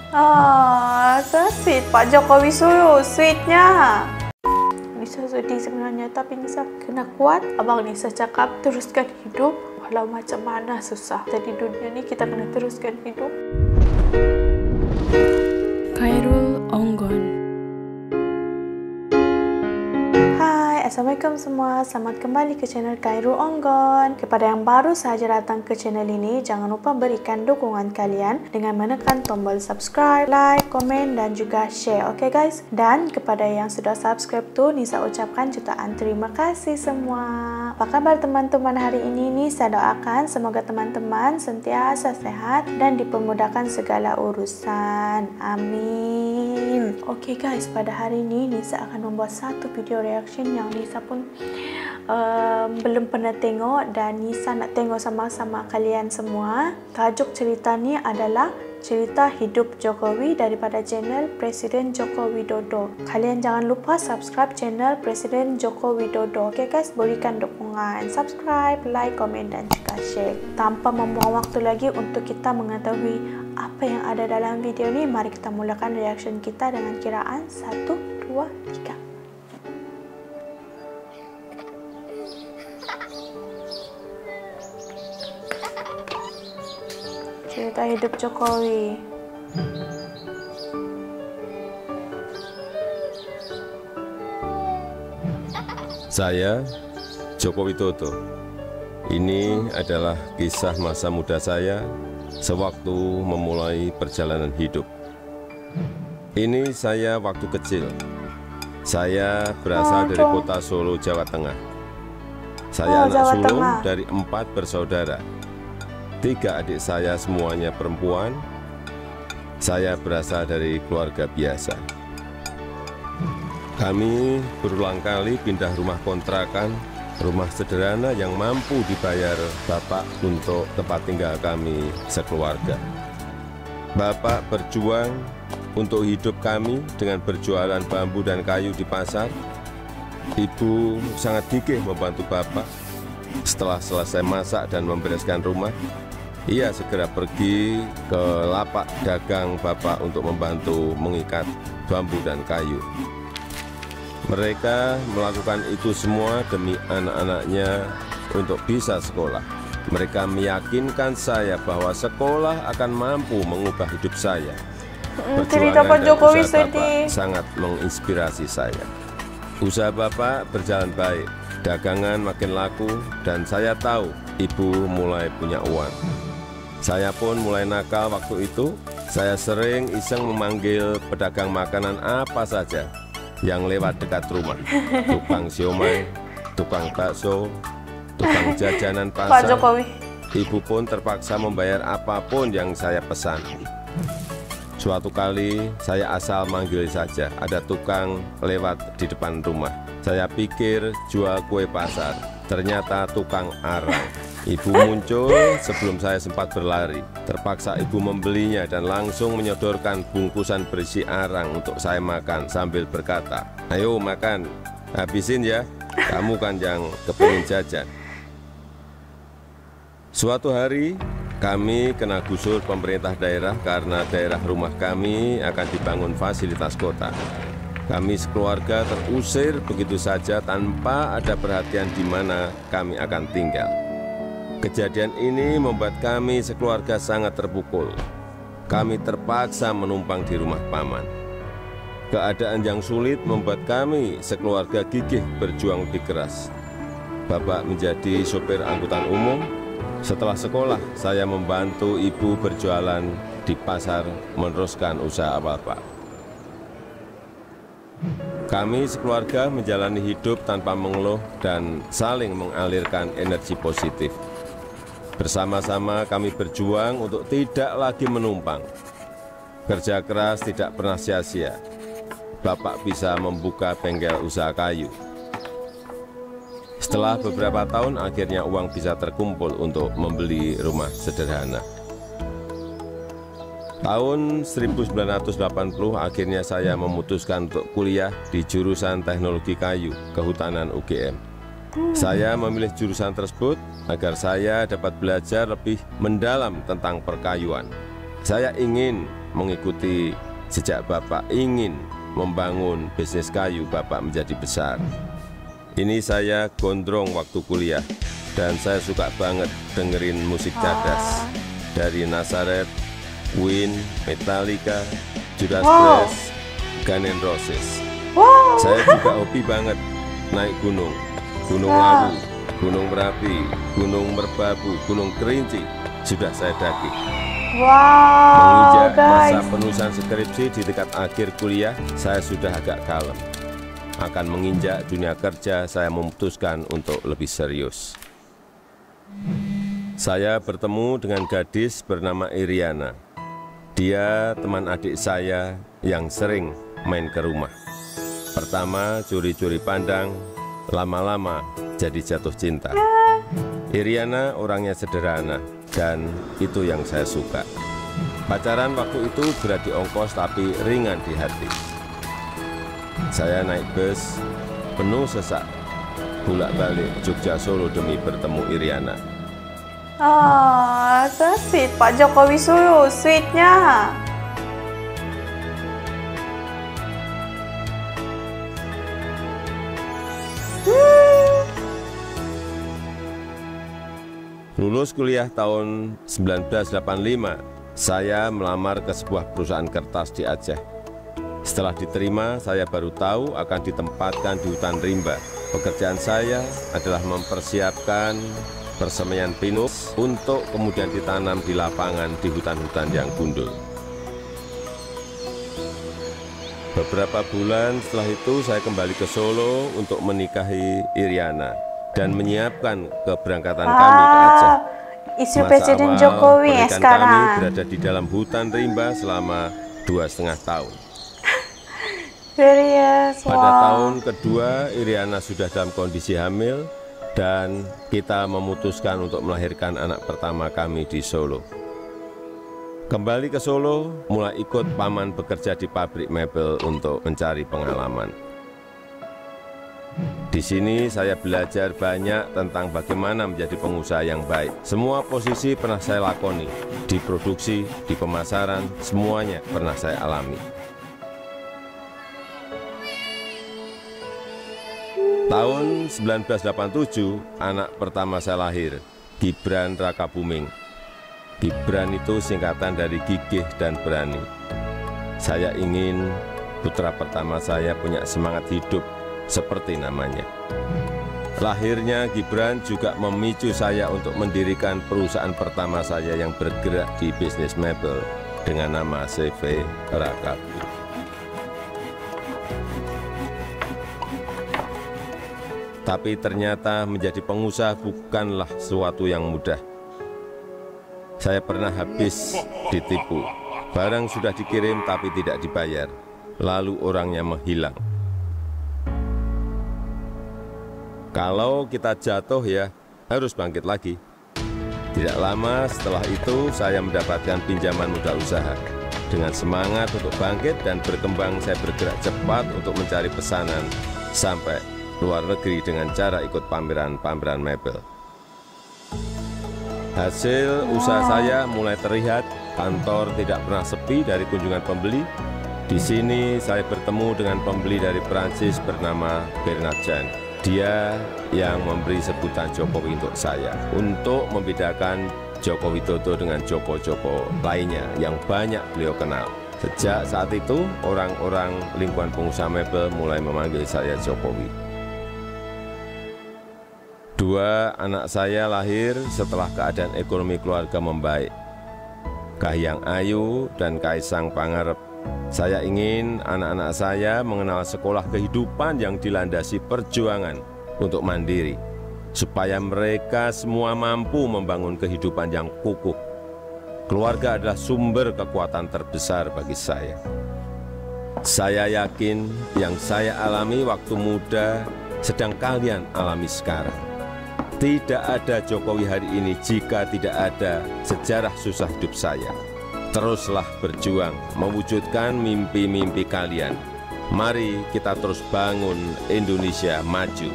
So sweet Pak Jokowi, so sweetnya. Nisa sedih sebenarnya, tapi Nisa kena kuat. Abang Nisa cakap teruskan hidup walau macam mana susah. Jadi dunia ni kita kena teruskan hidup. Khairul Onggon. Assalamualaikum semua, selamat kembali ke channel Khairul Onggon. Kepada yang baru sahaja datang ke channel ini, jangan lupa berikan dukungan kalian dengan menekan tombol subscribe, like, komen dan juga share. Okay guys? Dan kepada yang sudah subscribe tu, Nisa ucapkan jutaan terima kasih semua. Apa kabar teman-teman hari ini? Nisa doakan semoga teman-teman sentiasa sehat dan dipermudahkan segala urusan. Amin. Okay guys, pada hari ini Nisa akan membuat satu video reaction yang Nisa pun belum pernah tengok dan Nisa nak tengok sama-sama kalian semua. Tajuk cerita ni adalah cerita hidup Jokowi daripada channel Presiden Joko Widodo. Kalian jangan lupa subscribe channel Presiden Joko Widodo. Okay guys, berikan dukungan, subscribe, like, komen dan juga share. Tanpa membuang waktu lagi untuk kita mengetahui apa yang ada dalam video ni, mari kita mulakan reaction kita dengan kiraan 1, 2, 3. Cerita hidup Jokowi. Saya, Joko Widodo. Ini adalah kisah masa muda saya sewaktu memulai perjalanan hidup. Ini saya waktu kecil. Saya berasal dari kota Solo, Jawa Tengah. Saya anak sulung dari 4 bersaudara. 3 adik saya semuanya perempuan. Saya berasal dari keluarga biasa. Kami berulang kali pindah rumah kontrakan, rumah sederhana yang mampu dibayar Bapak untuk tempat tinggal kami sekeluarga. Bapak berjuang untuk hidup kami dengan berjualan bambu dan kayu di pasar. Ibu sangat gigih membantu Bapak. Setelah selesai masak dan membereskan rumah, ia segera pergi ke lapak dagang Bapak untuk membantu mengikat bambu dan kayu. Mereka melakukan itu semua demi anak-anaknya untuk bisa sekolah. Mereka meyakinkan saya bahwa sekolah akan mampu mengubah hidup saya. Perjuangan dan usaha Bapak sangat menginspirasi saya. Usaha Bapak berjalan baik, dagangan makin laku, dan saya tahu Ibu mulai punya uang. Saya pun mulai nakal waktu itu. Saya sering iseng memanggil pedagang makanan apa saja yang lewat dekat rumah. Tukang siomay, tukang bakso, tukang jajanan pasar. Ibu pun terpaksa membayar apapun yang saya pesan. Suatu kali saya asal manggil saja, ada tukang lewat di depan rumah. Saya pikir jual kue pasar, ternyata tukang arang. Ibu muncul sebelum saya sempat berlari. Terpaksa ibu membelinya dan langsung menyodorkan bungkusan berisi arang untuk saya makan sambil berkata, "Ayo makan, habisin ya, kamu kan yang kepingin jajan." Suatu hari kami kena gusur pemerintah daerah karena daerah rumah kami akan dibangun fasilitas kota. Kami sekeluarga terusir begitu saja tanpa ada perhatian di mana kami akan tinggal. Kejadian ini membuat kami sekeluarga sangat terpukul. Kami terpaksa menumpang di rumah paman. Keadaan yang sulit membuat kami sekeluarga gigih berjuang lebih keras. Bapak menjadi sopir angkutan umum. Setelah sekolah, saya membantu ibu berjualan di pasar meneruskan usaha Bapak. Kami sekeluarga menjalani hidup tanpa mengeluh dan saling mengalirkan energi positif. Bersama-sama kami berjuang untuk tidak lagi menumpang. Kerja keras tidak pernah sia-sia. Bapak bisa membuka bengkel usaha kayu. Setelah beberapa tahun, akhirnya uang bisa terkumpul untuk membeli rumah sederhana. Tahun 1980, akhirnya saya memutuskan untuk kuliah di jurusan Teknologi Kayu, Kehutanan UGM. Saya memilih jurusan tersebut agar saya dapat belajar lebih mendalam tentang perkayuan. Saya ingin mengikuti sejak Bapak ingin membangun bisnis kayu Bapak menjadi besar. Ini saya gondrong waktu kuliah, dan saya suka banget dengerin musik cadas dari Nazareth, Queen, Metallica, Judas Priest, Guns N' Roses. Saya juga hobi banget naik gunung, Gunung Lawu, Gunung Merapi, Gunung Merbabu, Gunung Kerinci, sudah saya daki. Menginjak masa penulisan skripsi di tingkat akhir kuliah, saya sudah agak kalem. Akan menginjak dunia kerja, saya memutuskan untuk lebih serius. Saya bertemu dengan gadis bernama Iriana. Dia teman adik saya yang sering main ke rumah. Pertama curi-curi pandang, lama-lama jadi jatuh cinta. Iriana orangnya sederhana, dan itu yang saya suka. Pacaran waktu itu berat di ongkos tapi ringan di hati. Saya naik bus penuh sesak, bolak-balik Jogja Solo demi bertemu Iriana. So sweet, Pak Jokowi Solo, sweetnya. Lulus kuliah tahun 1985, saya melamar ke sebuah perusahaan kertas di Aceh. Setelah diterima, saya baru tahu akan ditempatkan di hutan rimba. Pekerjaan saya adalah mempersiapkan persemaian pinus untuk kemudian ditanam di lapangan di hutan-hutan yang gundul. Beberapa bulan setelah itu saya kembali ke Solo untuk menikahi Iriana dan menyiapkan keberangkatan kami ke Aceh. Isu Presiden Jokowi ya sekarang. Kami berada di dalam hutan rimba selama 2,5 tahun. Serius, Pada tahun kedua, Iriana sudah dalam kondisi hamil dan kita memutuskan untuk melahirkan anak pertama kami di Solo. Kembali ke Solo, mulai ikut paman bekerja di pabrik mebel untuk mencari pengalaman. Di sini saya belajar banyak tentang bagaimana menjadi pengusaha yang baik. Semua posisi pernah saya lakoni, di produksi, di pemasaran, semuanya pernah saya alami. Tahun 1987, anak pertama saya lahir, Gibran Rakabuming. Gibran itu singkatan dari gigih dan berani. Saya ingin putra pertama saya punya semangat hidup seperti namanya. Lahirnya Gibran juga memicu saya untuk mendirikan perusahaan pertama saya yang bergerak di bisnis mebel dengan nama CV Rakabu. Tapi ternyata menjadi pengusaha bukanlah sesuatu yang mudah. Saya pernah habis ditipu. Barang sudah dikirim tapi tidak dibayar. Lalu orangnya menghilang. Kalau kita jatuh ya harus bangkit lagi. Tidak lama setelah itu saya mendapatkan pinjaman modal usaha. Dengan semangat untuk bangkit dan berkembang, saya bergerak cepat untuk mencari pesanan sampai luar negeri dengan cara ikut pameran-pameran mebel. Hasil usaha saya mulai terlihat, kantor tidak pernah sepi dari kunjungan pembeli. Di sini saya bertemu dengan pembeli dari Prancis bernama Bernard Jean. Dia yang memberi sebutan Jokowi untuk saya, untuk membedakan Joko Widodo dengan Joko-Joko lainnya yang banyak beliau kenal. Sejak saat itu, orang-orang lingkungan pengusaha mebel mulai memanggil saya Jokowi. 2 anak saya lahir setelah keadaan ekonomi keluarga membaik. Kahiyang Ayu dan Kaisang Pangarep. Saya ingin anak-anak saya mengenal sekolah kehidupan yang dilandasi perjuangan untuk mandiri, supaya mereka semua mampu membangun kehidupan yang kukuh. Keluarga adalah sumber kekuatan terbesar bagi saya. Saya yakin yang saya alami waktu muda sedang kalian alami sekarang. Tidak ada Jokowi hari ini jika tidak ada sejarah susah hidup saya. Teruslah berjuang mewujudkan mimpi-mimpi kalian. Mari kita terus bangun Indonesia maju.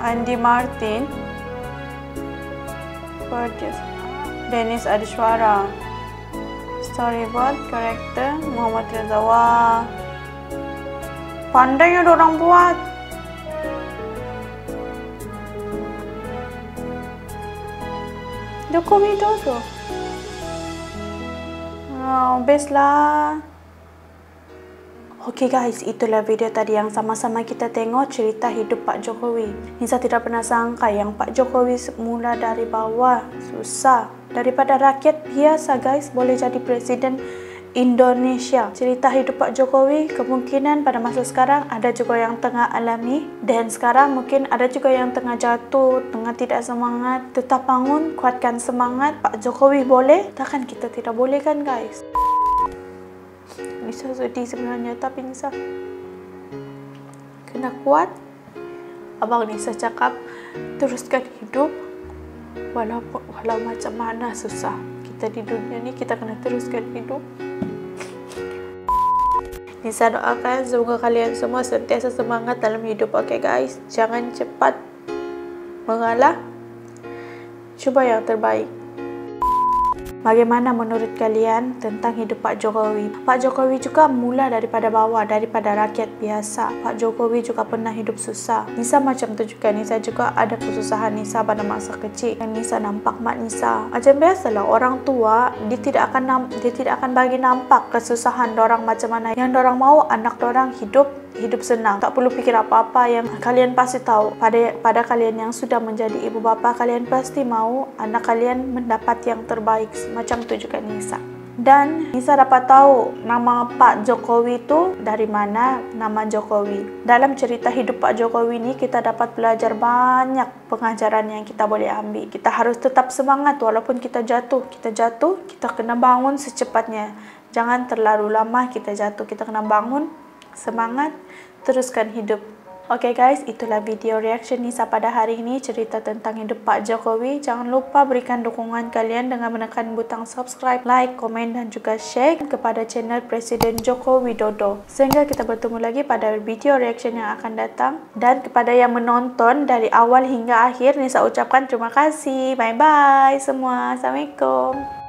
Andy Martin. Produce Dennis Adishwara. Storyboard karakter Muhammad Reza. Wah, pandainya orang buat. Joko Widodo. Oh, best lah. Okey guys, itulah video tadi yang sama-sama kita tengok cerita hidup Pak Jokowi. Nisa tidak pernah sangka yang Pak Jokowi semula dari bawah, susah. Daripada rakyat biasa guys, boleh jadi presiden Indonesia. Cerita hidup Pak Jokowi kemungkinan pada masa sekarang ada juga yang tengah alami. Dan sekarang mungkin ada juga yang tengah jatuh, tengah tidak semangat. Tetap bangun, kuatkan semangat. Pak Jokowi boleh, takkan kita tidak boleh kan guys? Nisa sedih sebenarnya, tapi Nisa kena kuat. Abang Nisa cakap teruskan hidup walau macam mana susah. Kita di dunia ni kita kena teruskan hidup. Nisa doakan semoga kalian semua sentiasa semangat dalam hidup. Okay guys, jangan cepat mengalah, cuba yang terbaik. Bagaimana menurut kalian tentang hidup Pak Jokowi? Pak Jokowi juga mula daripada bawah, daripada rakyat biasa. Pak Jokowi juga pernah hidup susah. Nisa macam tu juga. Nisa juga ada kesusahan Nisa pada masa kecil. Yang Nisa nampak mak Nisa. Macam biasalah orang tua, dia tidak akan bagi nampak kesusahan dorang macam mana. Yang dorang mau anak dorang hidup senang. Tak perlu fikir apa-apa. Yang kalian pasti tahu, pada kalian yang sudah menjadi ibu bapa, kalian pasti mau anak kalian mendapat yang terbaik. Macam tu juga Nisa. Dan Nisa dapat tahu nama Pak Jokowi itu dari mana nama Jokowi. Dalam cerita hidup Pak Jokowi ini kita dapat belajar banyak pengajaran yang kita boleh ambil. Kita harus tetap semangat walaupun kita jatuh, kita kena bangun secepatnya. Jangan terlalu lama kita jatuh, kita kena bangun, semangat, teruskan hidup. Oke guys, itulah video reaction Nisa pada hari ini, cerita tentang hidup Pak Jokowi. Jangan lupa berikan dukungan kalian dengan menekan butang subscribe, like, komen dan juga share kepada channel Presiden Joko Widodo. Sehingga kita bertemu lagi pada video reaction yang akan datang. Dan kepada yang menonton dari awal hingga akhir, Nisa ucapkan terima kasih. Bye bye semua. Assalamualaikum.